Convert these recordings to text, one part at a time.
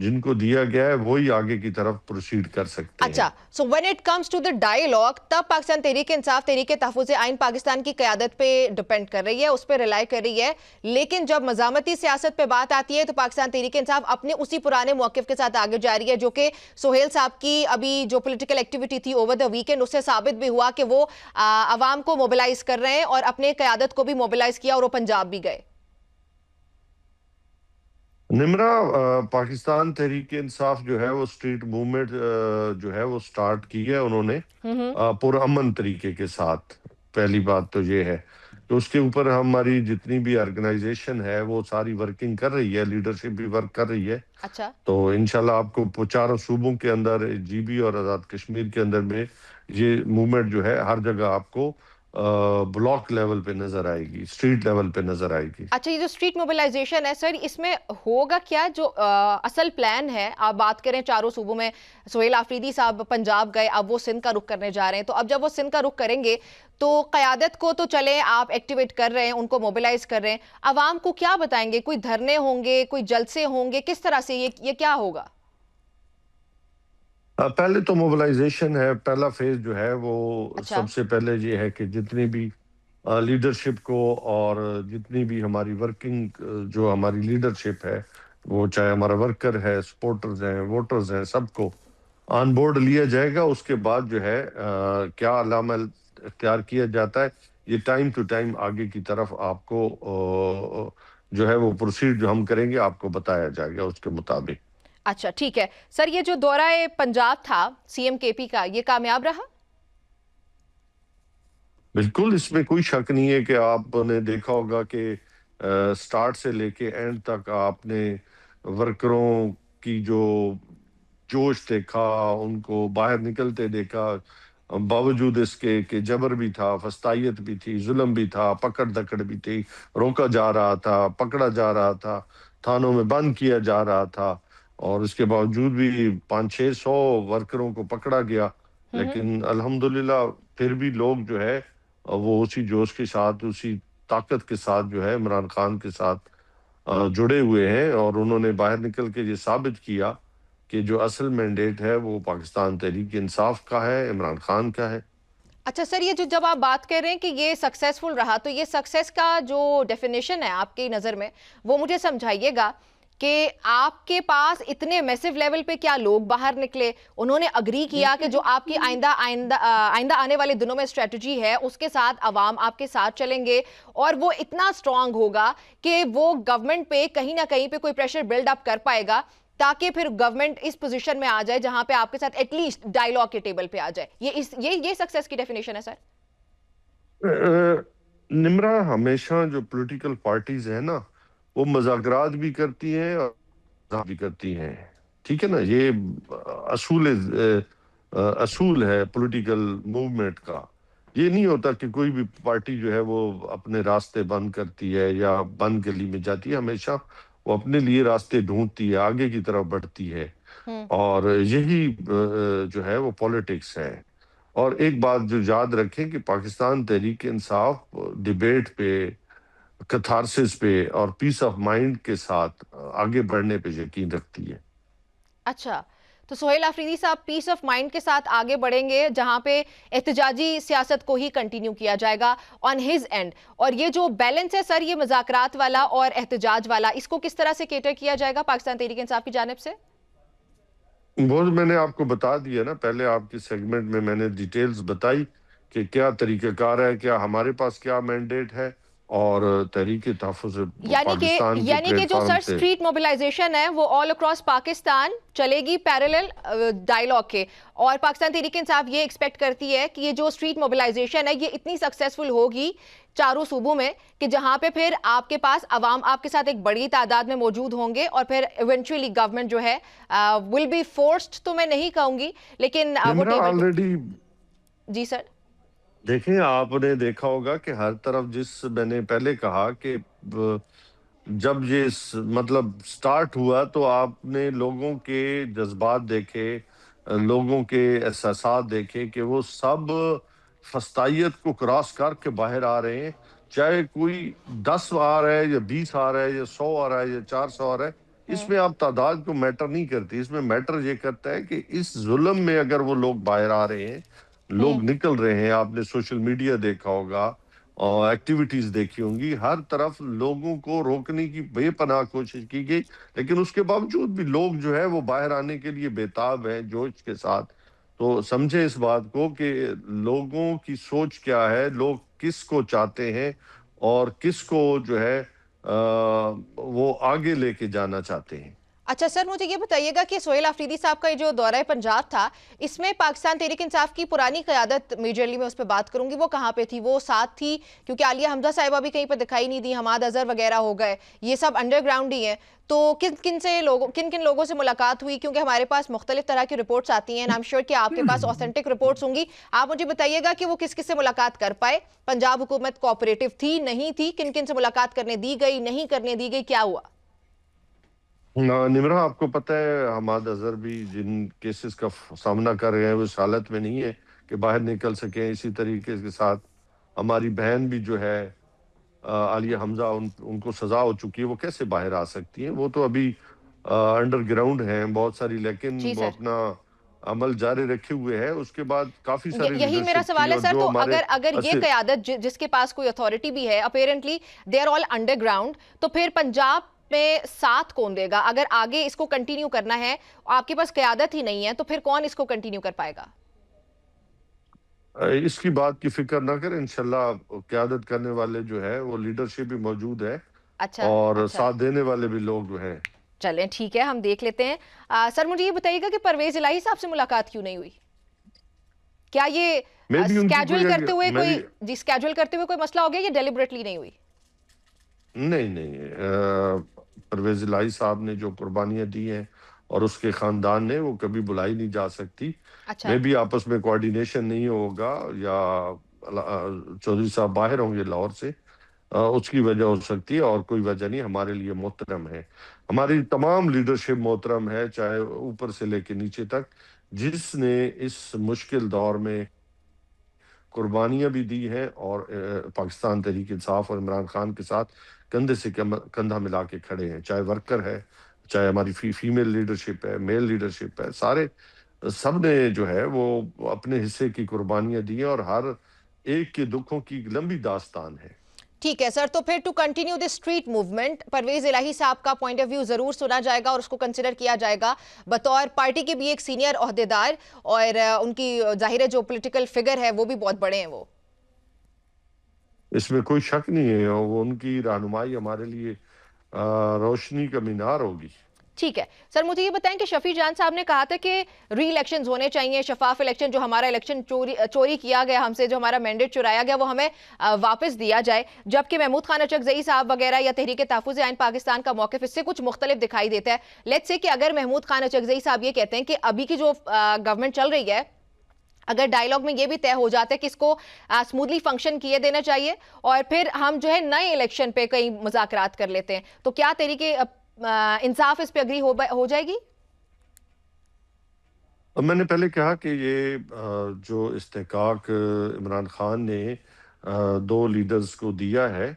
جن کو دیا گیا ہے وہی آگے کی طرف پروسیڈ کر سکتے ہیں۔ اچھا، so when it comes to the dialogue, تب پاکستان تحریک انصاف تحریک تحفظ آئین پاکستان کی قیادت پہ ڈپینڈ کر رہی ہے، اس پہ ریلائی کر رہی ہے، لیکن جب مزاحمتی سیاست پہ بات آتی ہے تو پاکستان تحریک انصاف اپنے اسی پرانے موقف کے ساتھ آگے جا رہی ہے، جو کہ سہیل صاحب کی ابھی جو پولیٹیکل ایکٹیویٹی تھی اوور دا ویکینڈ، اس سے ثابت بھی ہوا کہ وہ عوام کو موبلائز کر رہے ہیں اور اپنے قیادت کو بھی موبلائز کیا اور وہ پنجاب بھی گئے۔ نمرا، پاکستان تحریک انصاف جو ہے وہ اسٹریٹ موومنٹ جو ہے وہ سٹارٹ کی ہے انہوں نے پرامن طریقے کے ساتھ۔ پہلی بات تو یہ ہے کہ اس کے اوپر ہماری جتنی بھی آرگنائزیشن ہے وہ ساری ورکنگ کر رہی ہے، لیڈرشپ بھی ورک کر رہی ہے۔ اچھا، تو انشاءاللہ آپ کو چاروں صوبوں کے اندر، جی بی اور آزاد کشمیر کے اندر میں یہ موومنٹ جو ہے ہر جگہ آپ کو بلاک لیول پہ نظر آئے گی، اسٹریٹ لیول پہ نظر آئے گی۔ اچھا، یہ جو اسٹریٹ موبلائزیشن ہے سر، اس میں ہوگا کیا؟ جو اصل پلان ہے، آپ بات کریں چاروں صوبوں میں، سہیل آفریدی صاحب پنجاب گئے، اب وہ سندھ کا رخ کرنے جا رہے ہیں، تو اب جب وہ سندھ کا رخ کریں گے تو قیادت کو تو چلیں آپ ایکٹیویٹ کر رہے ہیں، ان کو موبلائز کر رہے ہیں، عوام کو کیا بتائیں گے؟ کوئی دھرنے ہوں گے، کوئی جلسے ہوں گے، کس طرح سے یہ کیا ہوگا؟ پہلے تو موبلائزیشن ہے، پہلا فیز جو ہے وہ اچھا، سب سے پہلے یہ ہے کہ جتنی بھی لیڈرشپ کو اور جتنی بھی ہماری ورکنگ جو ہماری لیڈرشپ ہے، وہ چاہے ہمارا ورکر ہے، سپورٹرز ہیں، ووٹرز ہیں، سب کو آن بورڈ لیا جائے گا۔ اس کے بعد جو ہے کیا علامہ اختیار کیا جاتا ہے، یہ ٹائم ٹو ٹائم آگے کی طرف آپ کو جو ہے وہ پروسیڈ جو ہم کریں گے آپ کو بتایا جائے گا اس کے مطابق۔ اچھا ٹھیک ہے سر، یہ جو دورہ پنجاب تھا سی ایم کے پی کا، یہ کامیاب رہا؟ بالکل، اس میں کوئی شک نہیں ہے کہ آپ نے دیکھا ہوگا کہ سٹارٹ سے لے کے اینڈ تک آپ نے ورکروں کی جو جوش دیکھا، ان کو باہر نکلتے دیکھا، باوجود اس کے کہ جبر بھی تھا، فسطائیت بھی تھی، ظلم بھی تھا، پکڑ دکڑ بھی تھی، روکا جا رہا تھا، پکڑا جا رہا تھا، تھانوں میں بند کیا جا رہا تھا، اور اس کے باوجود بھی 500-600 ورکروں کو پکڑا گیا، لیکن الحمدللہ پھر بھی لوگ جو ہے وہ اسی جوش کے ساتھ، اسی طاقت کے ساتھ جو ہے عمران خان کے ساتھ جڑے ہوئے ہیں، اور انہوں نے باہر نکل کے یہ ثابت کیا کہ جو اصل مینڈیٹ ہے وہ پاکستان تحریک انصاف کا ہے، عمران خان کا ہے۔ اچھا سر، یہ جو جب آپ بات کر رہے ہیں کہ یہ سکسیسفل رہا، تو یہ سکسیس کا جو ڈیفینیشن ہے آپ کی نظر میں، وہ مجھے سمجھائیے گا کہ آپ کے پاس اتنے میسیو لیول پہ کیا لوگ باہر نکلے، انہوں نے اگری کیا کہ جو آپ کی آئندہ آنے والے دنوں میں اسٹریٹجی ہے اس کے ساتھ عوام آپ کے ساتھ چلیں گے، اور وہ اتنا سٹرونگ ہوگا کہ وہ گورنمنٹ پہ کہیں نہ کہیں پہ کوئی پریشر بلڈ اپ کر پائے گا، تاکہ پھر گورنمنٹ اس پوزیشن میں آ جائے جہاں پہ آپ کے ساتھ ایٹ لیسٹ ڈائیلاگ کے ٹیبل پہ آ جائے۔ یہ سکسیس کی ڈیفینیشن ہے سر؟ نمرا، ہمیشہ جو پولیٹیکل پارٹیز ہیں نا وہ مذاکرات بھی کرتی ہیں اور بھی کرتی ہیں، ٹھیک ہے نا، یہ اصول ہے پولیٹیکل موومنٹ کا۔ یہ نہیں ہوتا کہ کوئی بھی پارٹی جو ہے وہ اپنے راستے بند کرتی ہے یا بند گلی میں جاتی ہے، ہمیشہ وہ اپنے لیے راستے ڈھونڈتی ہے، آگے کی طرف بڑھتی ہے، اور یہی جو ہے وہ پولیٹکس ہے۔ اور ایک بات جو یاد رکھیں کہ پاکستان تحریک انصاف ڈیبیٹ پہ، کتھارسس پہ اور پیس آف مائنڈ کے ساتھ آگے بڑھنے پہ یقین رکھتی ہے۔ اچھا، تو سہیل آفریدی صاحب پیس آف مائنڈ کے ساتھ آگے بڑھیں گے، جہاں پہ احتجاجی سیاست کو ہی کنٹینیو کیا جائے گا آن ہز اینڈ، اور یہ جو بیلنس ہے سر، یہ مذاکرات والا اور احتجاج والا، اس کو کس طرح سے کیٹر کیا جائے گا پاکستان تحریک انصاف کی جانب سے؟ وہ میں نے آپ کو بتا دیا نا، پہلے آپ کی سیگمنٹ میں نے ڈیٹیلز بتائی کہ کیا طریقہ کار ہے، کیا ہمارے پاس کیا مینڈیٹ ہے، اور تحریک تحفظ پاکستان کے یعنی کہ پلیٹ جو فارم سر سے سٹریٹ موبلائزیشن ہے وہ آل اکراس پاکستان چلے گی پیرالل ڈائیلاگ کے، اور پاکستان تحریک انصاف یہ ایکسپیکٹ کرتی ہے کہ یہ جو سٹریٹ موبلائزیشن ہے یہ اتنی سکسیسفل ہوگی چاروں صوبوں میں کہ جہاں پہ پھر آپ کے پاس عوام آپ کے ساتھ ایک بڑی تعداد میں موجود ہوں گے، اور پھر ایونچولی گورنمنٹ جو ہے ول بی فورسڈ، تو میں نہیں کہوں گی لیکن وہ آلریڈی جی سر دیکھیں، آپ نے دیکھا ہوگا کہ ہر طرف، میں نے پہلے کہا کہ جب یہ مطلب سٹارٹ ہوا تو آپ نے لوگوں کے جذبات دیکھے، لوگوں کے احساسات دیکھے کہ وہ سب فسطائیت کو کراس کر کے باہر آ رہے ہیں، چاہے کوئی 10 آ رہا ہے یا 20 آ رہا ہے یا 100 آ رہا ہے یا 400 آ رہا ہے، اس میں آپ تعداد کو میٹر نہیں کرتی، اس میں میٹر یہ کرتا ہے کہ اس ظلم میں اگر وہ لوگ باہر آ رہے ہیں، لوگ نکل رہے ہیں. آپ نے سوشل میڈیا دیکھا ہوگا اور ایکٹیویٹیز دیکھی ہوں گی، ہر طرف لوگوں کو روکنے کی بے پناہ کوشش کی گئی، لیکن اس کے باوجود بھی لوگ جو ہے وہ باہر آنے کے لیے بےتاب ہیں جوش کے ساتھ. تو سمجھے اس بات کو کہ لوگوں کی سوچ کیا ہے، لوگ کس کو چاہتے ہیں اور کس کو جو ہے وہ آگے لے کے جانا چاہتے ہیں. اچھا سر، مجھے یہ بتائیے گا کہ سہیل آفریدی صاحب کا یہ جو دورہ پنجاب تھا، اس میں پاکستان تحریک انصاف کی پرانی قیادت، میجرلی میں اس پہ بات کروں گی، وہ کہاں پہ تھی؟ وہ ساتھ تھی؟ کیونکہ عالیہ حمزہ صاحبہ بھی کہیں پہ دکھائی نہیں دی، حماد اظہر وغیرہ ہو گئے، یہ سب انڈر گراؤنڈ ہی ہیں. تو کن کن لوگوں سے ملاقات ہوئی؟ کیونکہ ہمارے پاس مختلف طرح کی رپورٹس آتی ہیں، I'm sure کہ آپ کے پاس آتھینٹک رپورٹس ہوں گی. آپ مجھے بتائیے گا کہ وہ کس سے ملاقات کر پائے؟ پنجاب حکومت کوآپریٹو تھی، نہیں تھی؟ کن سے ملاقات کرنے دی گئی، نہیں کرنے دی گئی، کیا ہوا؟ نمرہ، آپ کو پتہ ہے حماد اظہر بھی جن کیسز کا سامنا کر رہے ہیں وہ اس حالت میں نہیں ہے کہ باہر نکل سکیں. اسی طریقے کے ساتھ ہماری بہن بھی جو ہے عالیہ حمزہ، ان کو سزا ہو چکی ہے، وہ کیسے باہر آ سکتی ہیں؟ وہ تو ابھی انڈر گراؤنڈ ہیں بہت ساری، لیکن جی وہ سر، اپنا عمل جاری رکھے ہوئے ہے. اس کے بعد کافی ساری یہی میرا لیڈرشپ تھی سوال ہے اور سر. جو تو ہمارے اگر یہ قیادت جس کے پاس کوئی اتھارٹی بھی ہے، apparently they are all underground, تو پھر پنجاب میں ساتھ کون دے گا؟ اگر آگے اس کو کنٹینیو کرنا ہے، آپ کے پاس قیادت ہی نہیں ہے، تو پھر کون اس کو کنٹینیو کر پائے گا؟ اس کی بات کی فکر نہ کریں، انشاءاللہ قیادت کرنے والے جو ہے وہ لیڈرشپ بھی موجود ہے اچھا اور اچھا، ساتھ دینے والے بھی لوگ جو ہیں. چلیں ٹھیک ہے، ہم دیکھ لیتے ہیں. سر مجھے یہ بتائیے گا کہ پرویز الہی صاحب سے ملاقات کیوں نہیں ہوئی؟ کیا یہ میں بھی ان کی سکیجول کرتے ہوئے میں بھی سکیجول کرتے ہوئے کوئی مسئلہ ہو گیا یا ڈیلیبریٹلی نہیں ہوئی؟ نہیں، پرویز الہی صاحب نے جو قربانیاں دی ہیں اور اس کے خاندان نے، وہ کبھی بلائی نہیں جا سکتی. اچھا میں بھی آپس میں کوارڈینیشن نہیں ہوگا، یا چودھری صاحب باہر ہوں گے لاہور سے، اس کی وجہ ہو سکتی ہے اور کوئی وجہ نہیں. ہمارے لیے محترم ہے، ہماری تمام لیڈرشپ محترم ہے، چاہے اوپر سے لے کے نیچے تک، جس نے اس مشکل دور میں قربانیاں بھی دی ہیں اور پاکستان تحریک انصاف اور عمران خان کے ساتھ کندھے سے کندھا ملا کے کھڑے ہیں. چاہے ورکر ہے، چاہے ہماری فیمیل لیڈرشپ ہے، میل لیڈرشپ ہے، سب نے جو ہے وہ اپنے حصے کی قربانیاں دی ہیں اور ہر ایک کے دکھوں کی لمبی داستان ہے. ٹھیک ہے سر، تو پھر to continue this street movement, Pervaiz Elahi صاحب کا پوائنٹ آف ویو ضرور سنا جائے گا اور اس کو کنسیڈر کیا جائے گا بطور پارٹی کے بھی ایک سینئر عہدیدار، اور ان کی ظاہر ہے جو پولیٹیکل فگر ہے وہ بھی بہت بڑے ہیں. وہ اس میں کوئی شک نہیں ہے، اور وہ ان کی رہنمائی ہمارے لیے روشنی کا مینار ہوگی. ٹھیک ہے سر، مجھے یہ بتائیں کہ شفیع جان صاحب نے کہا تھا کہ ری الیکشنز ہونے چاہیے، شفاف الیکشن، جو ہمارا الیکشن چوری کیا گیا ہم سے، جو ہمارا مینڈیٹ چرایا گیا، وہ ہمیں واپس دیا جائے. جبکہ محمود خان اچکزئی صاحب وغیرہ یا تحریک تحفظ آئین پاکستان کا موقف اس سے کچھ مختلف دکھائی دیتا ہے. لیٹس سے کہ اگر محمود خان اچکزئی صاحب یہ کہتے ہیں کہ ابھی کی جو گورنمنٹ چل رہی ہے، اگر ڈائیلاگ میں یہ بھی طے ہو جاتا ہے کہ اس کو اسموتھلی فنکشن کیے دینا چاہیے اور پھر ہم جو ہے نئے الیکشن پہ کئی مذاکرات کر لیتے ہیں، تو کیا تحریک انصاف اس پہ اگری ہو جائے گی؟ میں نے پہلے کہا کہ یہ جو استحقاق عمران خان نے دو لیڈرز کو دیا ہے،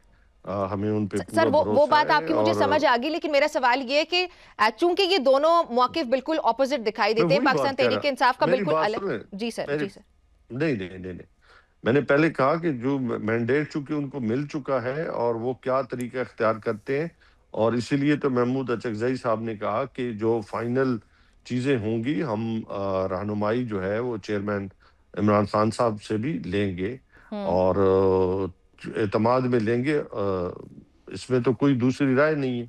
ہمیں ان پہ سر پورا وہ بھروسہ بات آپ ہے. کی مجھے اور سمجھ آ گئی، لیکن میرا سوال یہ ہے کہ چونکہ یہ دونوں موقف بالکل اپوزٹ دکھائی میں دیتے ہیں، وہی پاکستان بات کہہ تحریک انصاف کا رہا، میری بالکل بات الگ. سنیں. جی سر، میری جی سر. نہیں، میں نے پہلے کہا کہ جو مینڈیٹ چونکہ ان کو مل چکا ہے اور وہ کیا طریقہ اختیار کرتے ہیں، اور اسی لیے تو محمود اچکزئی صاحب نے کہا کہ جو فائنل چیزیں ہوں گی، ہم رہنمائی جو ہے وہ چیئرمین عمران خان صاحب سے بھی لیں گے اور اعتماد میں لیں گے. اس میں تو کوئی دوسری رائے نہیں ہے.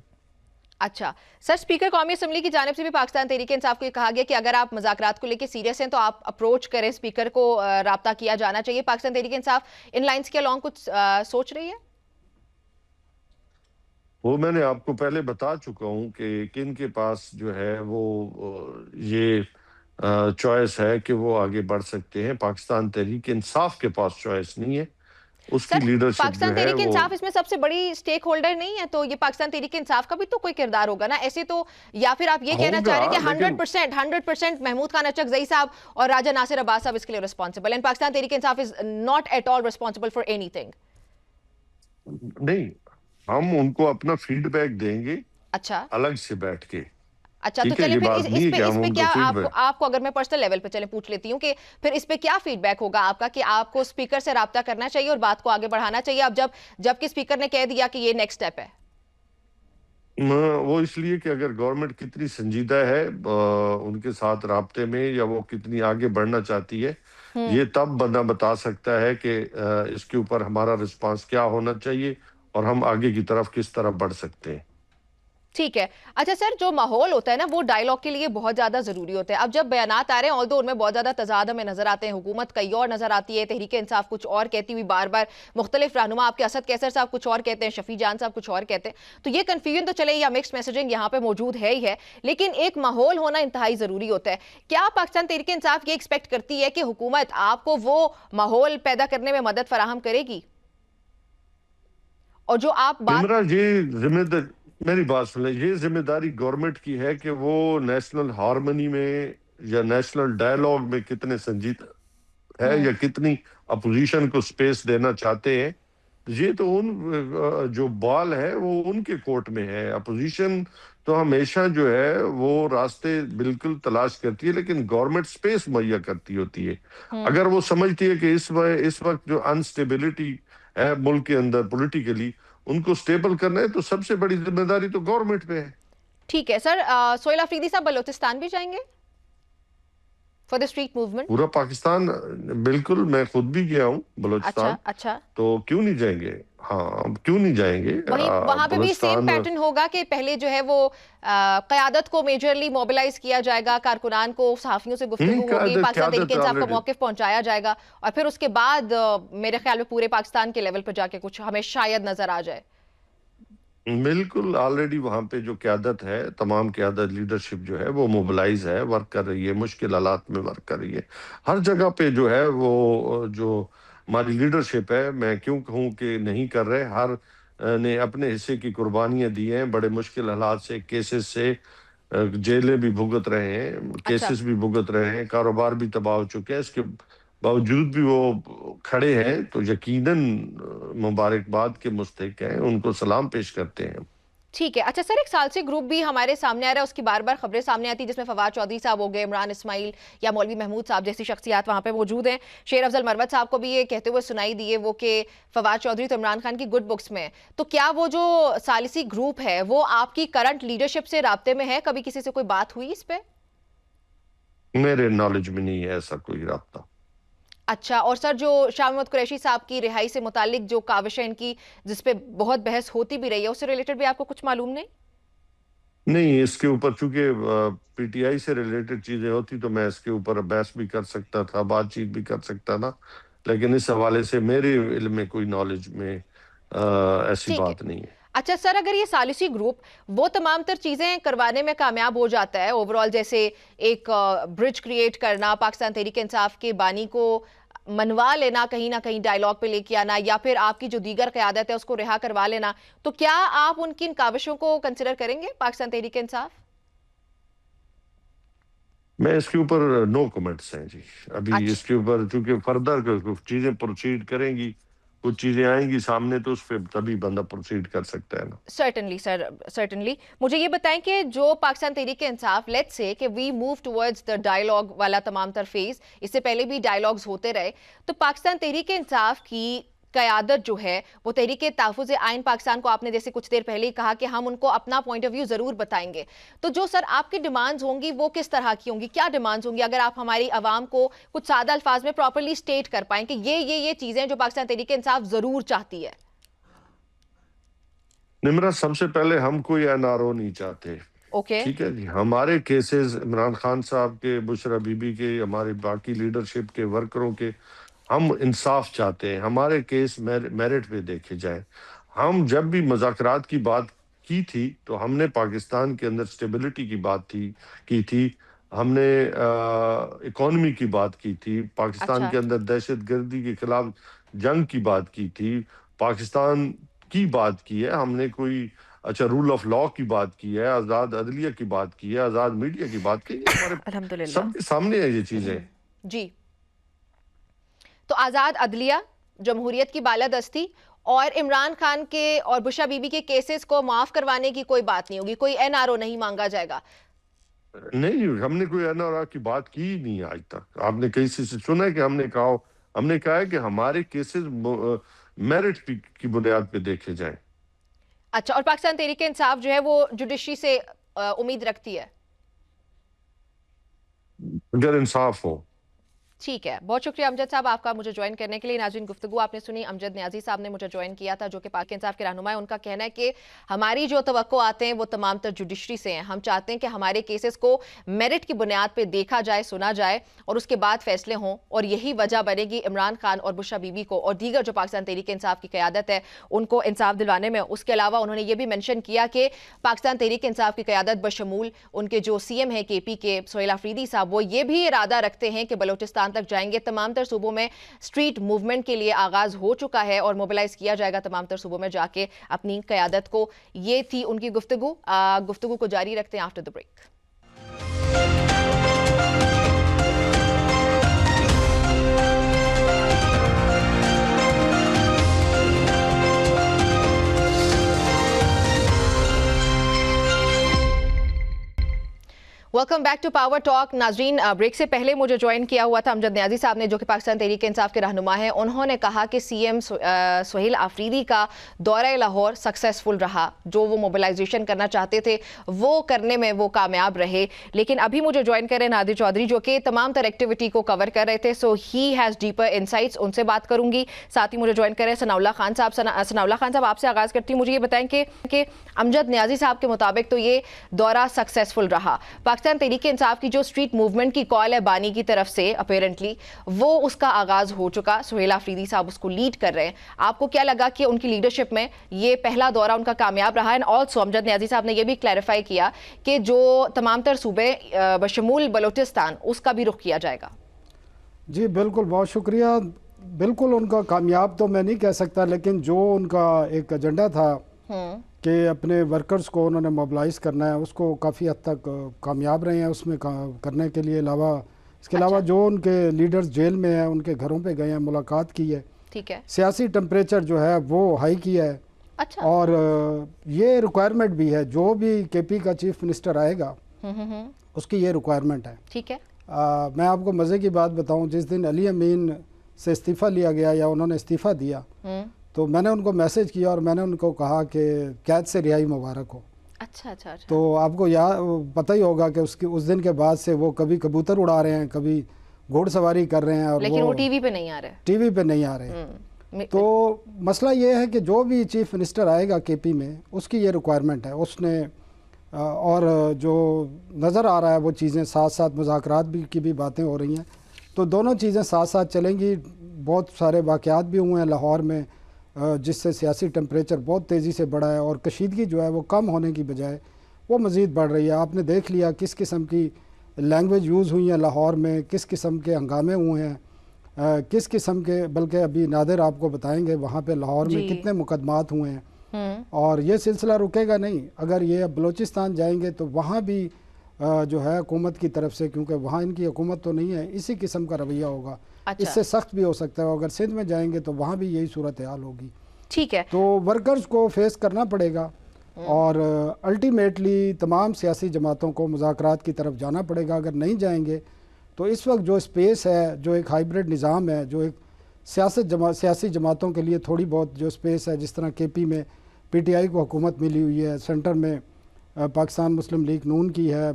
اچھا سر، اسپیکر قومی اسمبلی کی جانب سے بھی پاکستان تحریک انصاف کو یہ کہا گیا کہ اگر آپ مذاکرات کو لے کے سیریس ہیں تو آپ اپروچ کریں، اسپیکر کو رابطہ کیا جانا چاہیے. پاکستان تحریک انصاف ان لائنز کے along کچھ سوچ رہی ہے؟ وہ میں نے آپ کو پہلے بتا چکا ہوں کہ کن کے پاس جو ہے وہ یہ چوائس ہے کہ وہ آگے بڑھ سکتے ہیں. پاکستان تحریک انصاف کے پاس چوائس نہیں ہے، اس کی سر لیڈرشپ پاکستان جو ہے تحریک وہ انصاف اس میں سب سے بڑی سٹیک ہولڈر نہیں ہے، تو یہ پاکستان تحریک انصاف کا بھی تو کوئی کردار ہوگا نا ایسے تو؟ یا پھر آپ یہ کہنا چاہ رہے ہیں کہ لیکن 100% محمود خان اچکزئی صاحب اور راجہ ناصر عباس صاحب اس کے لیے ریسپانسبل ہیں، Pakistan Tehreek Insaf is not at all responsible for anything? نہیں، ہم ان کو اپنا فیڈ بیک دیں گے اچھا الگ سے بیٹھ کے. اچھا تو ٹھیک ہے, چلے یہ پھر بات نہیں ہے کہ اس ہم پہ ان کو کیا فیڈ بیک. آپ کو اگر میں پرسنل لیول پہ چلے پوچھ لیتی ہوں کہ پھر اس پہ کیا فیڈ بیک ہوگا آپ کا کہ آپ کو اسپیکر سے رابطہ کرنا چاہیے اور بات کو آگے بڑھانا چاہیے اب جب کہ اسپیکر نے کہہ دیا کہ یہ نیکسٹ سٹیپ ہے؟ وہ اس لیے کہ اگر گورنمنٹ کتنی سنجیدہ ہے ان کے ساتھ رابطے میں, یا وہ کتنی آگے بڑھنا چاہتی ہے, یہ تب بندہ بتا سکتا ہے کہ اس کے اوپر ہمارا رسپانس کیا ہونا چاہیے اور ہم آگے کی طرف کس طرح بڑھ سکتے ہیں. ٹھیک ہے. اچھا سر, جو ماحول ہوتا ہے نا وہ ڈائیلاگ کے لیے بہت زیادہ ضروری ہوتا ہے. اب جب بیانات آ رہے ہیں ان میں بہت زیادہ تضاد ہمیں نظر آتے ہیں, حکومت کئی اور نظر آتی ہے, تحریک انصاف کچھ اور کہتی ہوئی بار بار, مختلف رہنما آپ کے اسد کیسر صاحب کچھ اور کہتے ہیں, شفیع جان صاحب کچھ اور کہتے ہیں, تو یہ کنفیوژن تو چلے یا مکس میسیجنگ یہاں پہ موجود ہے ہی ہے, لیکن ایک ماحول ہونا انتہائی ضروری ہوتا ہے. کیا پاکستان تحریک انصاف یہ ایکسپیکٹ کرتی ہے کہ حکومت آپ کو وہ ماحول پیدا کرنے میں مدد فراہم کرے گی؟ اور جو آپ بات میری بات سن لیں, یہ ذمہ داری گورنمنٹ کی ہے کہ وہ نیشنل ہارمنی میں یا نیشنل ڈائیلاگ میں کتنے سنجیدہ ہے یا کتنی اپوزیشن کو سپیس دینا چاہتے ہیں. یہ تو جو بال ہے وہ ان کے کورٹ میں ہے. اپوزیشن تو ہمیشہ جو ہے وہ راستے بالکل تلاش کرتی ہے, لیکن گورنمنٹ سپیس مہیا کرتی ہوتی ہے. اگر وہ سمجھتی ہے کہ اس وقت جو انسٹیبلٹی ہے ملک کے اندر پولیٹیکلی, ان کو سٹیبل کرنا ہے, تو سب سے بڑی ذمہ داری تو گورنمنٹ پہ ہے. ٹھیک ہے سر. سہیل آفریدی صاحب بلوچستان بھی جائیں گے فار دا اسٹریٹ موومنٹ؟ پورا پاکستان, بالکل, میں خود بھی گیا ہوں بلوچستان, اچھا اچھا, تو کیوں نہیں جائیں گے؟ ہاں, کیوں نہیں جائیں گے وہاں پہ بھی سیم بلوچستان. پیٹرن ہوگا کہ پہلے جو ہے وہ قیادت کو میجرلی موبلائز کیا جائے گا, کارکنان کو, صحافیوں سے گفتگو ہوگی, پاکستان تحریک انصاف کو موقف پہنچایا جائے گا, اور پھر اس کے بعد میرے خیال میں پورے پاکستان کے لیول پہ جا کے کچھ ہمیں شاید نظر آ جائے. بالکل, آلریڈی وہاں پہ جو قیادت ہے, تمام قیادت لیڈرشپ جو ہے وہ موبلائز ہے, ورک کر رہی ہے, مشکل حالات میں ورک کر رہی ہے. ہر جگہ پہ جو ہے وہ جو ہماری لیڈرشپ ہے, میں کیوں کہوں کہ نہیں کر رہے, ہر نے اپنے حصے کی قربانیاں دی ہیں, بڑے مشکل حالات سے, کیسز سے, جیلیں بھی بھگت رہے ہیں, کیسز بھی بھگت رہے ہیں, کاروبار بھی تباہ ہو چکے ہیں, اس کے باوجود بھی وہ کھڑے ہیں, تو یقیناً مبارکباد کے مستحق ہیں, ان کو سلام پیش کرتے ہیں. ٹھیک ہے. اچھا سر, ایک ثالثی گروپ بھی ہمارے سامنے آ رہا ہے, اس کی بار بار خبریں سامنے آتی ہیں, جس میں فواد چودھری صاحب ہو گئے, عمران اسماعیل یا مولوی محمود صاحب جیسی شخصیات وہاں پہ موجود ہیں. شیر افضل مروت صاحب کو بھی یہ کہتے ہوئے سنائی دیے وہ کہ فواد چودھری تو عمران خان کی گڈ بکس میں. تو کیا وہ جو ثالثی گروپ ہے وہ آپ کی کرنٹ لیڈرشپ سے رابطے میں ہے؟ کبھی کسی سے کوئی بات ہوئی اس پہ؟ میرے نالج میں نہیں ہے ایسا کوئی رابطہ. اچھا, اور سر جو شاہ محمود قریشی صاحب کی رہائی سے متعلق جو کاوشیں ان کی, جس پہ بہت بحث ہوتی بھی رہی ہے, اس سے ریلیٹڈ بھی آپ کو کچھ معلوم نہیں؟ نہیں, اس کے اوپر چونکہ پی ٹی آئی سے ریلیٹڈ چیزیں ہوتی تو میں اس کے اوپر بحث بھی کر سکتا تھا, بات چیت بھی کر سکتا تھا, لیکن اس حوالے سے میرے علم میں کوئی نالج میں ایسی ٹھیک ہے. بات نہیں ہے. اچھا سر, اگر یہ ثالثی گروپ وہ تمام تر چیزیں کروانے میں کامیاب ہو جاتا ہے, اوورال جیسے ایک برج کریٹ کرنا, پاکستان تحریک انصاف کے بانی کو منوا لینا, کہیں نہ کہیں ڈائیلاگ پہ لے کے آنا, یا پھر آپ کی جو دیگر قیادت ہے اس کو رہا کروا لینا, تو کیا آپ ان کی ان کاوشوں کو کنسیڈر کریں گے پاکستان تحریک انصاف؟ میں اس کے اوپر نو کمنٹس ہیں جی ابھی. اس کے اوپر چونکہ فردر چیزیں پروسیڈ کریں گی, کچھ چیزیں آئیں گی سامنے, تو اس پہ تبھی بندہ پروسیڈ کر سکتا ہے نا. سرٹنلی سر, سرٹنلی. مجھے یہ بتائیں کہ جو پاکستان تحریک انصاف, لیٹس سے کہ we move towards the dialogue والا تمام تر فیز, اس سے پہلے بھی ڈائیلاگز ہوتے رہے, تو پاکستان تحریک انصاف کی قیادت جو ہے وہ تحریک تحفظ آئین پاکستان کو, آپ نے جیسے کچھ دیر پہلے ہی کہا کہ ہم ان کو اپنا پوائنٹ آف ویو ضرور بتائیں گے, تو جو سر آپ کی ڈیمانڈز ہوں گی وہ کس طرح کی ہوں گی؟ کیا ڈیمانڈز ہوں گی, اگر آپ ہماری عوام کو کچھ سادہ الفاظ میں پراپرلی سٹیٹ کر پائیں کہ یہ چیزیں جو پاکستان تحریک انصاف ضرور چاہتی ہے. نمرہ, سب سے پہلے ہم کوئی این آر او نہیں چاہتے. ٹھیک ہے جی, ہمارے کیسز عمران خان صاحب کے, بشرا بی بی کے, ہمارے باقی لیڈرشپ کے, ورکروں کے, ہم انصاف چاہتے ہیں. ہمارے کیس میرٹ پہ دیکھے جائیں. ہم جب بھی مذاکرات کی بات کی تھی تو ہم نے پاکستان کے اندر سٹیبلٹی کی بات کی تھی, ہم نے اکانومی کی بات کی تھی, پاکستان کے اندر دہشت گردی کے خلاف جنگ کی بات کی تھی, پاکستان کی بات کی ہے ہم نے, کوئی اچھا رول آف لا کی بات کی ہے, آزاد عدلیہ کی بات کی ہے, آزاد میڈیا کی بات کی ہے, ہمارے سب کے سامنے ہے یہ چیزیں. جی, تو آزاد عدلیہ, جمہوریت کی بالادستی اور عمران خان کے اور بشرا بی بی کے کیسز کو معاف کروانے کی کوئی بات نہیں ہوگی, کوئی NRO نہیں مانگا جائے گا. نہیں, ہم نے کوئی NRO کی بات کی ہی نہیں آج تک. آپ نے کسی سے سنا ہے کہ ہم نے کہا ہے کہ ہمارے کیسز میرٹ کی بنیاد پہ دیکھے جائیں. اچھا, اور پاکستان تحریک انصاف جو ہے وہ جوڈیشری سے امید رکھتی ہے اگر انصاف ہو. ٹھیک ہے, بہت شکریہ امجد صاحب آپ کا مجھے جوائن کرنے کے لیے. ناظرین, گفتگو آپ نے سنی, امجد نیازی صاحب نے مجھے جوائن کیا تھا جو کہ پاک انصاف کے رہنما ہیں. ان کا کہنا ہے کہ ہماری جو توقعات ہیں وہ تمام تر جوڈیشری سے ہیں. ہم چاہتے ہیں کہ ہمارے کیسز کو میرٹ کی بنیاد پہ دیکھا جائے, سنا جائے اور اس کے بعد فیصلے ہوں, اور یہی وجہ بنے گی عمران خان اور بشرا بی بی کو اور دیگر جو پاکستان تحریک انصاف کی قیادت ہے ان کو انصاف دلوانے میں. اس کے علاوہ انہوں نے یہ بھی منشن کیا کہ پاکستان تحریک انصاف کی قیادت بشمول ان کے جو CM ہے KP کے سہیل آفریدی صاحب, وہ یہ بھی ارادہ رکھتے ہیں کہ بلوچستان تک جائیں گے. تمام تر صوبوں میں سٹریٹ موومنٹ کے لیے آغاز ہو چکا ہے اور موبلائز کیا جائے گا تمام تر صوبوں میں جا کے اپنی قیادت کو. یہ تھی ان کی گفتگو کو جاری رکھتے ہیں after the break. Welcome back to Power Talk. ناظرین, بریک سے پہلے مجھے جوائن کیا ہوا تھا امجد نیازی صاحب نے جو کہ پاکستان تحریک انصاف کے رہنما ہیں. انہوں نے کہا کہ CM سہیل آفریدی کا دورہ لاہور سکسیسفل رہا, جو وہ موبلائزیشن کرنا چاہتے تھے وہ کرنے میں وہ کامیاب رہے. لیکن ابھی مجھے جوائن کریں نادر چودھری جو کہ تمام تر ایکٹیویٹی کو کور کر رہے تھے. سو ہی ہیز ڈیپر انسائٹس, ان سے بات کروں گی. ساتھ ہی مجھے جوائن کریں ثناء اللہ خان صاحب. ثناء اللہ خان صاحب, آپ سے آغاز کرتی ہوں. مجھے یہ بتائیں کہ امجد نیازی صاحب کے مطابق تو یہ دورہ سکسیسفل رہا. پاکستان تحریک انصاف کی جو سٹریٹ موومنٹ کی کال ہے بانی کی طرف سے, اپیرنٹلی وہ اس کا آغاز ہو چکا. سہیل آفریدی صاحب اس کو لیڈ کر رہے ہیں. آپ کو کیا لگا کہ ان کی لیڈرشپ میں یہ پہلا دورہ ان کا کامیاب رہا؟ اینڈ آلسو امجد نیازی صاحب نے یہ بھی کلیریفائی کیا کہ جو تمام تر صوبے بشمول بلوچستان اس کا بھی رخ کیا جائے گا. جی بالکل, بہت شکریہ. بالکل ان کا کامیاب تو میں نہیں کہہ سکتا, لیکن جو ان کا ایک ایجنڈا تھا کہ اپنے ورکرز کو انہوں نے موبلائز کرنا ہے, اس کو کافی حد تک کامیاب رہے ہیں اس میں کرنے کے لیے. اس کے علاوہ جو ان کے لیڈرز جیل میں ہیں ان کے گھروں پہ گئے ہیں, ملاقات کی ہے. ٹھیک ہے, سیاسی ٹمپریچر جو ہے وہ ہائی کیا ہے. اچھا, اور یہ ریکوائرمنٹ بھی ہے, جو بھی KP کا چیف منسٹر آئے گا اس کی یہ ریکوائرمنٹ ہے. ٹھیک ہے, میں آپ کو مزے کی بات بتاؤں, جس دن علی امین سے استعفیٰ لیا گیا یا انہوں نے استعفیٰ دیا تو میں نے ان کو میسج کیا اور میں نے ان کو کہا کہ قید سے رہائی مبارک ہو. اچھا اچھا اچھا. تو آپ کو پتہ ہی ہوگا کہ اس دن کے بعد سے وہ کبھی کبوتر اڑا رہے ہیں, کبھی گھوڑ سواری کر رہے ہیں, اور لیکن وہ ٹی وی پہ نہیں آ رہے. ٹی وی پہ نہیں آ رہے. تو مسئلہ یہ ہے کہ جو بھی چیف منسٹر آئے گا KP میں اس کی یہ ریکوائرمنٹ ہے. اس نے اور جو نظر آ رہا ہے وہ چیزیں ساتھ ساتھ مذاکرات کی بھی باتیں ہو رہی ہیں, تو دونوں چیزیں ساتھ ساتھ چلیں گی. بہت سارے واقعات بھی ہوئے ہیں لاہور میں جس سے سیاسی ٹمپریچر بہت تیزی سے بڑھا ہے, اور کشیدگی جو ہے وہ کم ہونے کی بجائے وہ مزید بڑھ رہی ہے. آپ نے دیکھ لیا کس قسم کی لینگویج یوز ہوئی ہیں لاہور میں, کس قسم کے ہنگامے ہوئے ہیں, کس قسم کے, بلکہ ابھی نادر آپ کو بتائیں گے وہاں پہ لاہور میں کتنے مقدمات ہوئے ہیں. اور یہ سلسلہ رکے گا نہیں. اگر یہ بلوچستان جائیں گے تو وہاں بھی جو ہے حکومت کی طرف سے, کیونکہ وہاں ان کی حکومت تو نہیں ہے, اسی قسم کا رویہ ہوگا. اس سے سخت بھی ہو سکتا ہے. اگر سندھ میں جائیں گے تو وہاں بھی یہی صورتحال ہوگی. ٹھیک ہے, تو ورکرز کو فیس کرنا پڑے گا, اور الٹیمیٹلی تمام سیاسی جماعتوں کو مذاکرات کی طرف جانا پڑے گا. اگر نہیں جائیں گے تو اس وقت جو اسپیس ہے, جو ایک ہائیبریڈ نظام ہے, جو ایک سیاسی جماعتوں کے لیے تھوڑی بہت جو اسپیس ہے, جس طرح KP میں PTI کو حکومت ملی ہوئی ہے, سینٹر میں پاکستان مسلم لیگ نون کی ہے,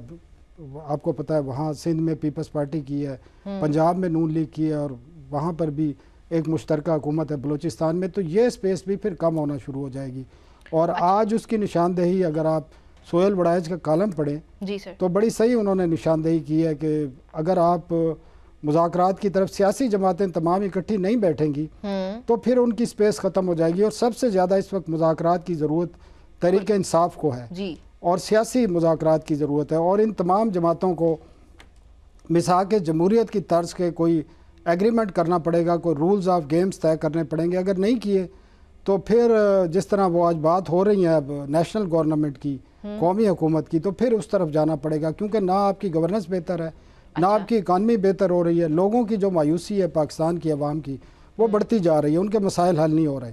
آپ کو پتہ ہے وہاں سندھ میں پیپلز پارٹی کی ہے, پنجاب میں نون لیگ کی ہے, اور وہاں پر بھی ایک مشترکہ حکومت ہے بلوچستان میں. تو یہ اسپیس بھی پھر کم ہونا شروع ہو جائے گی. اور آج اس کی نشاندہی اگر آپ سہیل وڑائچ کا کالم پڑھیں جی سر, تو بڑی صحیح انہوں نے نشاندہی کی ہے کہ اگر آپ مذاکرات کی طرف سیاسی جماعتیں تمام اکٹھی نہیں بیٹھیں گی تو پھر ان کی اسپیس ختم ہو جائے گی. اور سب سے زیادہ اس وقت مذاکرات کی ضرورت تحریک انصاف کو ہے جی, اور سیاسی مذاکرات کی ضرورت ہے. اور ان تمام جماعتوں کو مساق جمہوریت کی طرز کے کوئی ایگریمنٹ کرنا پڑے گا, کوئی رولز آف گیمز طے کرنے پڑیں گے. اگر نہیں کیے تو پھر جس طرح وہ آج بات ہو رہی ہیں اب نیشنل گورنمنٹ کی, قومی حکومت کی, تو پھر اس طرف جانا پڑے گا. کیونکہ نہ آپ کی گورننس بہتر ہے, نہ آپ کی اکانومی بہتر ہو رہی ہے. لوگوں کی جو مایوسی ہے پاکستان کی عوام کی وہ بڑھتی جا رہی ہے, ان کے مسائل حل نہیں ہو رہے.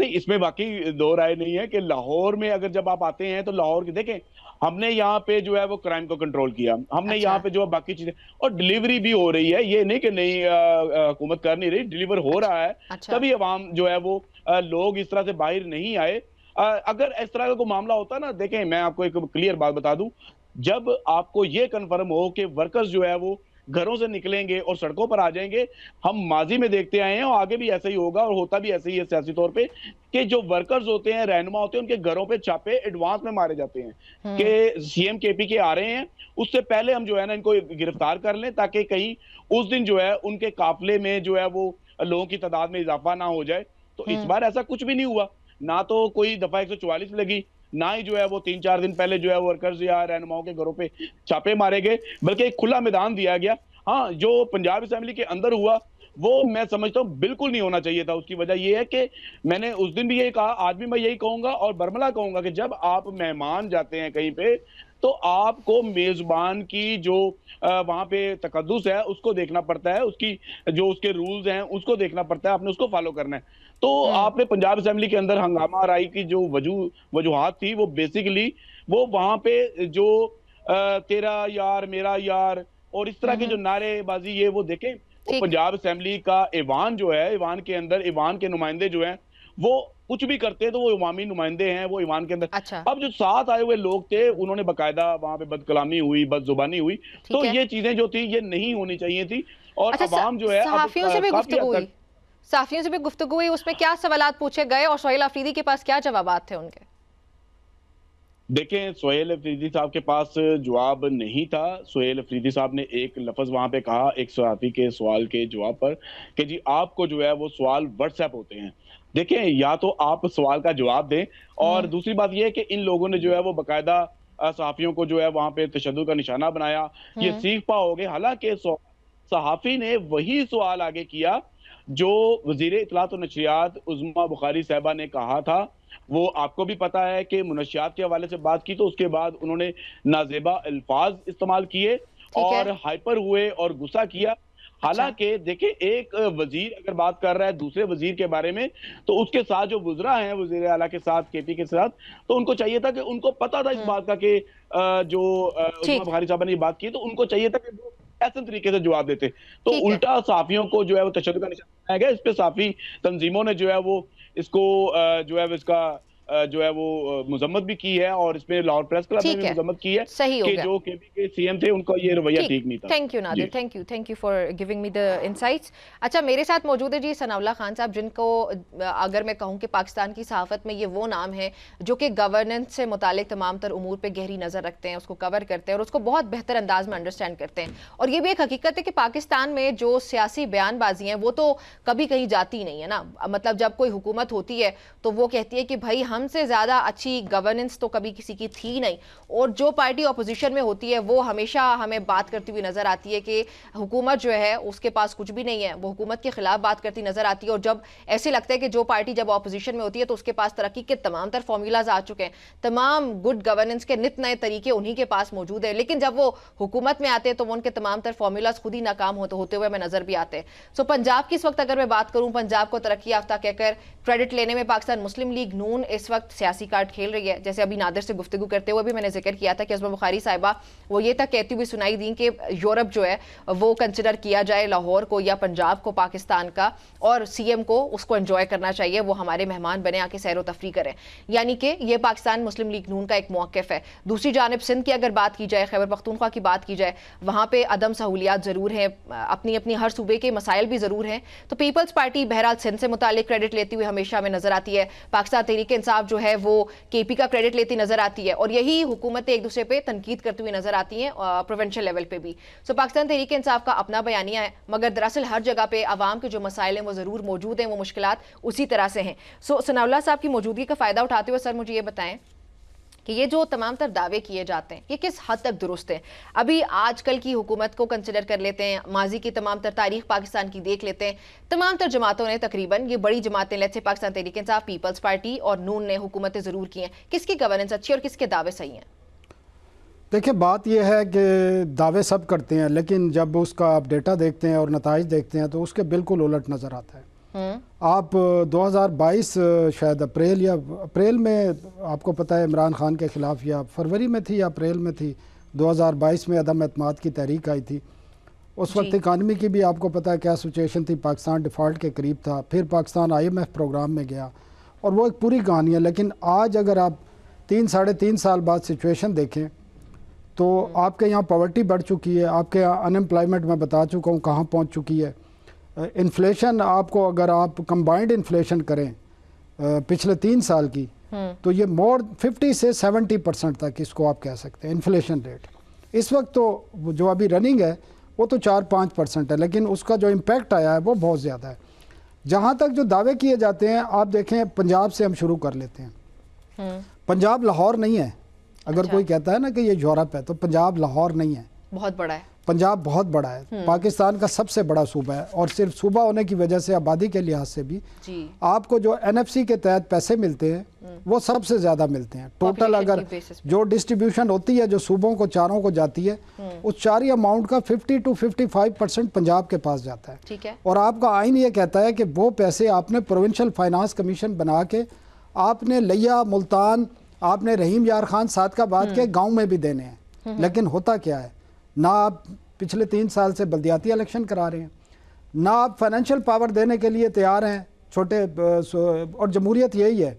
نہیں، اس میں باقی دو رائے نہیں ہے کہ لاہور میں اگر جب آپ آتے ہیں تو لاہور کی دیکھیں، ہم نے یہاں پہ جو ہے وہ کرائم کو کنٹرول کیا، ہم نے یہاں پہ جو ہے باقی چیزیں، اور ڈیلیوری بھی ہو رہی ہے، یہ نہیں کہ نہیں حکومت کر نہیں رہی، ڈیلیور ہو رہا ہے، تبھی عوام جو ہے وہ لوگ اس طرح سے باہر نہیں آئے۔ اگر اس طرح کا کوئی معاملہ ہوتا نا، دیکھیں میں آپ کو ایک کلیئر بات بتا دوں، جب آپ کو یہ کنفرم ہو کہ ورکرز جو ہے وہ گھروں سے نکلیں گے اور سڑکوں پر آ جائیں گے، ہم ماضی میں دیکھتے آئے ہیں اور آگے بھی ایسا ہی ہوگا اور ہوتا بھی ایسے ہی ہے سیاسی طور پہ، کہ جو ورکرز ہوتے ہیں، رہنما ہوتے ہیں، ان کے گھروں پہ چھاپے ایڈوانس میں مارے جاتے ہیں کہ سی ایم کے پی کے آ رہے ہیں، اس سے پہلے ہم جو ہے نا ان کو گرفتار کر لیں تاکہ کہیں اس دن جو ہے ان کے قافلے میں جو ہے وہ لوگوں کی تعداد میں اضافہ نہ ہو جائے۔ تو اس بار ایسا کچھ بھی نہیں ہوا، نہ تو کوئی دفعہ 144 لگی، نہ ہی جو ہے وہ 3-4 دن پہلے جو ہے ورکرز یا رہنماؤں کے گھروں پہ چھاپے مارے گئے، بلکہ ایک کھلا میدان دیا گیا۔ ہاں، جو پنجاب اسمبلی کے اندر ہوا وہ میں سمجھتا ہوں بالکل نہیں ہونا چاہیے تھا۔ اس کی وجہ یہ ہے کہ میں نے اس دن بھی یہی کہا، آج بھی میں یہی کہوں گا اور برملا کہوں گا کہ جب آپ مہمان جاتے ہیں کہیں پہ تو آپ کو میزبان کی جو وہاں پہ تقدس ہے اس کو دیکھنا پڑتا ہے، اس کی جو اس کے رولز ہیں اس کو دیکھنا پڑتا ہے، آپ نے اس کو فالو کرنا ہے۔ تو آپ نے پنجاب اسمبلی کے اندر ہنگامہ آرائی کی جو وجوہات تھی وہ بیسیکلی وہ وہاں پہ جو تیرا یار میرا یار اور اس طرح کے جو نعرے بازی یہ وہ دیکھیں، وہ پنجاب اسمبلی کا ایوان جو ہے، ایوان کے اندر ایوان کے نمائندے جو ہیں وہ کچھ بھی کرتے ہیں تو وہ عوامی نمائندے ہیں، وہ ایوان کے اندر۔ اب جو ساتھ آئے ہوئے لوگ تھے انہوں نے باقاعدہ وہاں پہ بد کلامی ہوئی، بد زبانی ہوئی، تو یہ چیزیں جو تھی یہ نہیں ہونی چاہیے تھی۔ اور عوام جو ہے صحافیوں سے بھی گفتگو ہوئی، اس میں کیا سوالات پوچھے گئے اور سہیل افریدی کے پاس کیا جوابات تھے ان کے؟ دیکھیں، سہیل افریدی صاحب کے پاس جواب نہیں تھا۔ سہیل افریدی صاحب نے ایک لفظ وہاں پہ کہا ایک صحافی کے سوال کے جواب پر کہ جی آپ کو جو ہے وہ سوال واٹس ایپ ہوتے ہیں۔ دیکھیں، یا تو آپ سوال کا جواب دیں، اور دوسری بات یہ ہے کہ ان لوگوں نے جو ہے وہ باقاعدہ صحافیوں کو جو ہے وہاں پہ تشدد کا نشانہ بنایا، یہ سیکھ پا ہو گے۔ حالانکہ صحافی نے وہی سوال آگے کیا جو وزیر اطلاعات و نشریات عظمیٰ بخاری صاحبہ نے کہا تھا۔ وہ آپ کو بھی پتا ہے کہ منشیات کے حوالے سے بات کی تو اس کے بعد انہوں نے نازیبا الفاظ استعمال کیے اور ہائپر ہوئے اور غصہ کیا۔ حالانکہ دیکھیں، ایک وزیر اگر بات کر رہا ہے دوسرے وزیر کے بارے میں تو اس کے ساتھ جو وزراء ہیں وزیر اعلیٰ کے ساتھ، کے پی کے ساتھ، تو ان کو چاہیے تھا کہ ان کو پتا تھا اس بات کا کہ جو عظمیٰ بخاری صاحبہ نے یہ بات کی، تو ان کو چاہیے تھا کہ وہ ایسے طریقے سے جواب دیتے۔ تو الٹا صحافیوں کو جو ہے وہ تشدد کا نشانہ بنایا گیا۔ اس پہ صحافی تنظیموں نے جو ہے وہ اس کو جو ہے اس کا جو ہے وہ مذمت بھی کی ہے، اور اس میں لاہور پریس کلب نے بھی مذمت کی ہے کہ جو کے پی کے سی ایم تھے ان کا یہ رویہ ٹھیک نہیں تھا۔ Thank you Nadir, thank you for giving me the insights. اچھا، میرے ساتھ موجود ہے جی ثناء اللہ خان صاحب، جن کو اگر میں کہوں کہ پاکستان کی صحافت میں یہ وہ نام ہے جو کہ گورننس سے متعلق تمام تر امور پہ گہری نظر رکھتے ہیں، اس کو کور کرتے ہیں اور اس کو بہت بہتر انداز میں انڈرسٹینڈ کرتے ہیں۔ اور یہ بھی ایک حقیقت ہے کہ پاکستان میں جو سیاسی بیان بازی ہیں وہ تو کبھی کہیں جاتی نہیں ہے نا۔ مطلب جب کوئی حکومت ہوتی ہے تو وہ کہتی ہے کہ بھائی ہم سے زیادہ اچھی گورننس تو کبھی کسی کی تھی نہیں، اور جو پارٹی اپوزیشن میں ہوتی ہے وہ ہمیشہ ہمیں بات کرتی ہوئی نظر آتی ہے کہ حکومت جو ہے اس کے پاس کچھ بھی نہیں ہے، وہ حکومت کے خلاف بات کرتی نظر آتی ہے۔ اور جب ایسے لگتا ہے کہ جو پارٹی جب اپوزیشن میں ہوتی ہے تو اس کے پاس ترقی کے تمام تر فارمولاز آ چکے ہیں، تمام گڈ گورننس کے نت نئے طریقے انہی کے پاس موجود ہیں، لیکن جب وہ حکومت میں آتے ہیں تو وہ ان کے تمام تر فارمولاز خود ہی ناکام ہوتے ہوئے ہمیں نظر بھی آتے ہیں۔ سو پنجاب کی اس وقت اگر میں بات کروں، پنجاب کو ترقی یافتہ کہہ کر کریڈٹ لینے میں پاکستان مسلم لیگ نون اس وقت سیاسی کارڈ کھیل رہی ہے۔ جیسے ابھی نادر سے گفتگو کرتے ہوئے بھی میں نے ذکر کیا تھا کہ عظمیٰ بخاری صاحبہ وہ یہ تک کہتی ہوئی سنائی دیں کہ یورپ جو ہے وہ کنسیڈر کیا جائے لاہور کو یا پنجاب کو پاکستان کا، اور سی ایم کو اس کو انجوائے کرنا چاہیے، وہ ہمارے مہمان بنے، آ کے سیر و تفریح کریں۔ یعنی کہ یہ پاکستان مسلم لیگ نون کا ایک موقف ہے۔ دوسری جانب سندھ کی اگر بات کی جائے، خیبر پختونخوا کی بات کی جائے، وہاں پہ عدم سہولیات ضرور ہیں، اپنی ہر صوبے کے مسائل بھی ضرور ہیں۔ تو پیپلز پارٹی بہرحال سندھ سے متعلق کریڈٹ لیتی ہوئی ہمیشہ ہمیں نظر آتی ہے، پاکستان تحریک انصاف جو ہے وہ کے پی کا کریڈٹ لیتی نظر آتی ہے، اور یہی حکومتیں ایک دوسرے پہ تنقید کرتی ہوئی نظر آتی ہیں پروونشل لیول پہ بھی۔ سو پاکستان تحریک انصاف کا اپنا بیانیہ ہے، مگر دراصل ہر جگہ پہ عوام کے جو مسائل ہیں وہ ضرور موجود ہیں، وہ مشکلات اسی طرح سے ہیں۔ سو ثناء اللہ صاحب کی موجودگی کا فائدہ اٹھاتے ہوئے سر مجھے یہ بتائیں کہ یہ جو تمام تر دعوے کیے جاتے ہیں یہ کس حد تک درست ہیں؟ ابھی آج کل کی حکومت کو کنسیڈر کر لیتے ہیں، ماضی کی تمام تر تاریخ پاکستان کی دیکھ لیتے ہیں، تمام تر جماعتوں نے تقریباً، یہ بڑی جماعتیں لیٹ سے پاکستان تحریک انصاف، پیپلز پارٹی اور نون نے حکومتیں ضرور کی ہیں، کس کی گورننس اچھی اور کس کے دعوے صحیح ہیں؟ دیکھیں، بات یہ ہے کہ دعوے سب کرتے ہیں، لیکن جب اس کا آپ ڈیٹا دیکھتے ہیں اور نتائج دیکھتے ہیں تو اس کے بالکل الٹ نظر آتا ہے۔ آپ 2022 شاید اپریل میں آپ کو پتہ ہے عمران خان کے خلاف یا فروری میں تھی یا اپریل میں تھی 2022 میں عدم اعتماد کی تحریک آئی تھی. اس وقت اکانومی کی بھی آپ کو پتہ ہے کیا سچویشن تھی, پاکستان ڈیفالٹ کے قریب تھا, پھر پاکستان IMF پروگرام میں گیا اور وہ ایک پوری کہانی ہے. لیکن آج اگر آپ 3-3.5 سال بعد سچویشن دیکھیں تو آپ کے یہاں پاورٹی بڑھ چکی ہے, آپ کے یہاں انمپلائمنٹ میں بتا چکا ہوں کہاں پہنچ چکی ہے. انفلیشن آپ کو اگر آپ کمبائنڈ انفلیشن کریں پچھلے 3 سال کی تو یہ مور 50 سے 70% تک اس کو آپ کہہ سکتے ہیں انفلیشن ریٹ. اس وقت تو جو ابھی رننگ ہے وہ تو 4-5% ہے, لیکن اس کا جو امپیکٹ آیا ہے وہ بہت زیادہ ہے. جہاں تک جو دعوے کیے جاتے ہیں, آپ دیکھیں پنجاب سے ہم شروع کر لیتے ہیں. پنجاب لاہور نہیں ہے. اگر کوئی کہتا ہے نا کہ یہ یورپ ہے تو پنجاب لاہور نہیں ہے, بہت بڑا ہے. پنجاب بہت بڑا ہے, پاکستان کا سب سے بڑا صوبہ ہے, اور صرف صوبہ ہونے کی وجہ سے آبادی کے لحاظ سے بھی آپ کو جو NFC کے تحت پیسے ملتے ہیں وہ سب سے زیادہ ملتے ہیں. ٹوٹل اگر جو ڈسٹریبیوشن ہوتی ہے جو صوبوں کو چاروں کو جاتی ہے اس چاری اماؤنٹ کا 50 to 55% پنجاب کے پاس جاتا ہے. اور آپ کا آئین یہ کہتا ہے کہ وہ پیسے آپ نے پروونشل فائنانس کمیشن بنا کے آپ نے لیا, ملتان, آپ نے رحیم یار خان صادقہ آباد کے گاؤں میں بھی دینے ہیں. لیکن ہوتا کیا ہے, نہ آپ پچھلے 3 سال سے بلدیاتی الیکشن کرا رہے ہیں, نہ آپ فائنینشیل پاور دینے کے لیے تیار ہیں چھوٹے. اور جمہوریت یہی ہے,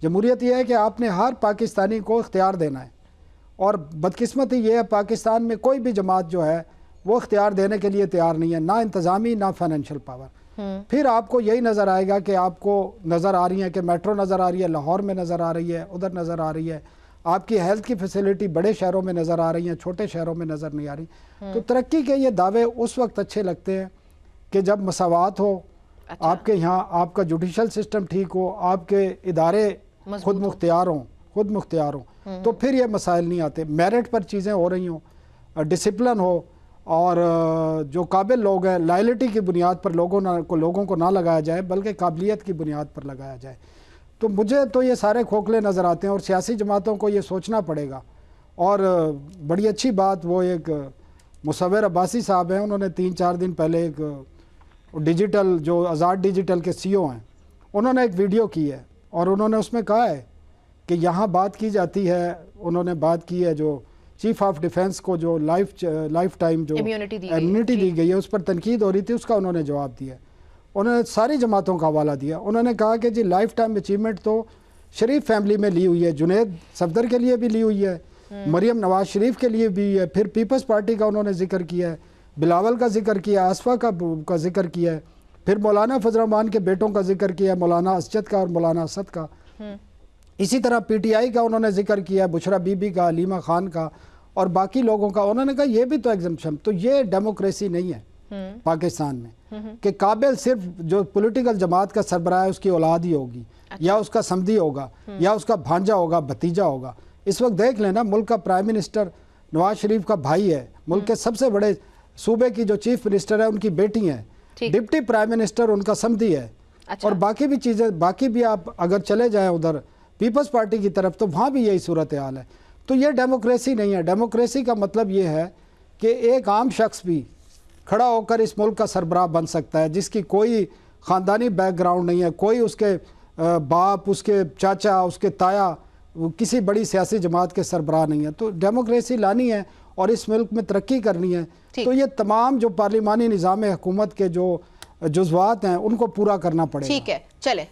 جمہوریت یہ ہے کہ آپ نے ہر پاکستانی کو اختیار دینا ہے, اور بدقسمتی یہ ہے پاکستان میں کوئی بھی جماعت جو ہے وہ اختیار دینے کے لیے تیار نہیں ہے, نہ انتظامی نہ فائنینشیل پاور. پھر آپ کو یہی نظر آئے گا کہ آپ کو نظر آ رہی ہیں کہ میٹرو نظر آ رہی ہے, لاہور میں نظر آ رہی ہے, ادھر نظر آ رہی ہے, آپ کی ہیلتھ کی فیسلٹی بڑے شہروں میں نظر آ رہی ہیں, چھوٹے شہروں میں نظر نہیں آ رہی. تو ترقی کے یہ دعوے اس وقت اچھے لگتے ہیں کہ جب مساوات ہو, آپ کے یہاں آپ کا جوڈیشل سسٹم ٹھیک ہو, آپ کے ادارے خود مختار ہوں, تو پھر یہ مسائل نہیں آتے. میرٹ پر چیزیں ہو رہی ہوں, ڈسپلن ہو, اور جو قابل لوگ ہیں لائلٹی کی بنیاد پر لوگوں کو نہ لگایا جائے بلکہ قابلیت کی بنیاد پر لگایا جائے. تو مجھے تو یہ سارے کھوکھلے نظر آتے ہیں, اور سیاسی جماعتوں کو یہ سوچنا پڑے گا. اور بڑی اچھی بات وہ ایک مصور عباسی صاحب ہیں, انہوں نے 3-4 دن پہلے ایک ڈیجیٹل جو آزاد ڈیجیٹل کے CEO ہیں, انہوں نے ایک ویڈیو کی ہے اور انہوں نے اس میں کہا ہے کہ یہاں بات کی جاتی ہے, انہوں نے بات کی ہے جو چیف آف ڈیفنس کو جو لائف ٹائم جو امیونٹی دی گئی ہے اس پر تنقید ہو رہی تھی, اس کا انہوں نے جواب دیا. انہوں نے ساری جماعتوں کا حوالہ دیا. انہوں نے کہا کہ جی لائف ٹائم اچیومنٹ تو شریف فیملی میں لی ہوئی ہے, جنید صفدر کے لیے بھی لی ہوئی ہے, مریم نواز شریف کے لیے بھی ہے, پھر پیپلز پارٹی کا انہوں نے ذکر کیا ہے, بلاول کا ذکر کیا, آصفہ کا ذکر کیا ہے, پھر مولانا فضل الرحمان کے بیٹوں کا ذکر کیا ہے, مولانا اسجد کا اور مولانا اسد کا. اسی طرح PTI کا انہوں نے ذکر کیا ہے, بشرا بی بی کا, علیمہ خان کا اور باقی لوگوں کا. انہوں نے کہا یہ بھی تو ایگزمپشن. تو یہ ڈیموکریسی نہیں ہے پاکستان میں کہ قابل صرف جو پولیٹیکل جماعت کا سربراہ ہے اس کی اولاد ہی ہوگی, یا اس کا سمدھی ہوگا, یا اس کا بھانجا ہوگا, بھتیجا ہوگا. اس وقت دیکھ لینا ملک کا پرائم منسٹر نواز شریف کا بھائی ہے, ملک کے سب سے بڑے صوبے کی جو چیف منسٹر ہے ان کی بیٹی ہیں, ڈپٹی پرائم منسٹر ان کا سمدھی ہے. اور باقی بھی چیزیں, باقی بھی آپ اگر چلے جائیں ادھر پیپلز پارٹی کی طرف تو وہاں بھی یہی صورتحال ہے. تو یہ ڈیموکریسی نہیں ہے. ڈیموکریسی کا مطلب یہ ہے کہ ایک عام شخص بھی کھڑا ہو کر اس ملک کا سربراہ بن سکتا ہے جس کی کوئی خاندانی بیک گراؤنڈ نہیں ہے, کوئی اس کے باپ, اس کے چاچا, اس کے تایا کسی بڑی سیاسی جماعت کے سربراہ نہیں ہے. تو ڈیموکریسی لانی ہے اور اس ملک میں ترقی کرنی ہے تو یہ تمام جو پارلیمانی نظام حکومت کے جو جزوات ہیں ان کو پورا کرنا پڑے گا. ٹھیک ہے, چلے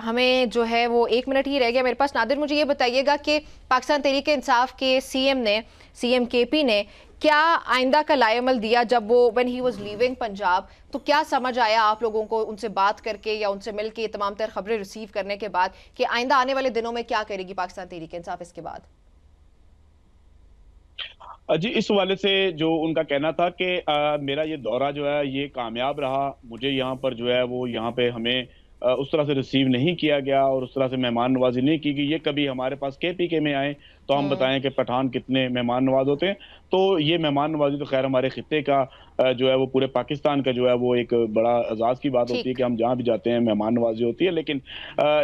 ہمیں جو ہے وہ 1 منٹ ہی رہ گیا میرے پاس. نادر مجھے یہ بتائیے گا کہ پاکستان تحریک انصاف کے CM KP نے کیا آئندہ کا لائے عمل دیا جب وہ when he was leaving Punjab, تو کیا سمجھ آیا آپ لوگوں کو ان سے بات کر کے یا ان سے مل کے تمام تر خبریں ریسیو کرنے کے بعد کہ آئندہ آنے والے دنوں میں کیا کرے گی پاکستان تحریک انصاف اس کے بعد؟ جی اس حوالے سے جو ان کا کہنا تھا کہ میرا یہ دورہ جو ہے یہ کامیاب رہا, مجھے یہاں پر جو ہے وہ یہاں پہ ہمیں اس طرح سے ریسیو نہیں کیا گیا اور اس طرح سے مہمان نوازی نہیں کی گئی. یہ کبھی ہمارے پاس KPK میں آئے تو ہم بتائیں کہ پٹھان کتنے مہمان نواز ہوتے ہیں. تو یہ مہمان نوازی تو خیر ہمارے خطے کا جو ہے وہ پورے پاکستان کا جو ہے وہ ایک بڑا اعزاز کی بات ہوتی ہے کہ ہم جہاں بھی جاتے ہیں مہمان نوازی ہوتی ہے. لیکن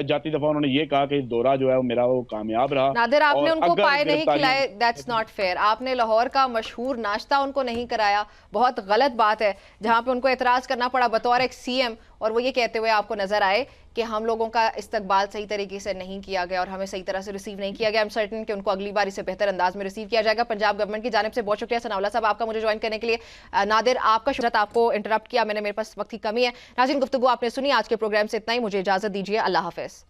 جاتی دفعہ انہوں نے یہ کہا کہ دورہ جو ہے وہ میرا وہ کامیاب رہا. نادر آپ نے ان کو پائے نہیں کھلائے, دیٹس ناٹ فیئر. آپ نے لاہور کا مشہور ناشتہ ان کو نہیں کرایا, بہت غلط بات ہے, جہاں پہ ان کو اعتراض کرنا پڑا بطور ایک سی ایم, اور وہ یہ کہتے ہوئے آپ کو نظر آئے کہ ہم لوگوں کا استقبال صحیح طریقے سے نہیں کیا گیا اور ہمیں صحیح طرح سے ریسیو نہیں کیا گیا. ایم سرٹن کہ ان کو اگلی بار اسے بہتر انداز میں ریسیو کیا جائے گا. پنجاب گورنمنٹ کی جانب سے بہت شکریہ ثناء اللہ صاحب آپ کا مجھے جوائن کرنے کے لیے. نادر آپ کا شکریہ, آپ کو انٹرپٹ کیا, میرے پاس وقت کی کمی ہے. ناظرین گفتگو آپ نے سنی, آج کے پروگرام سے اتنا ہی, مجھے اجازت دیجیے, اللہ حافظ.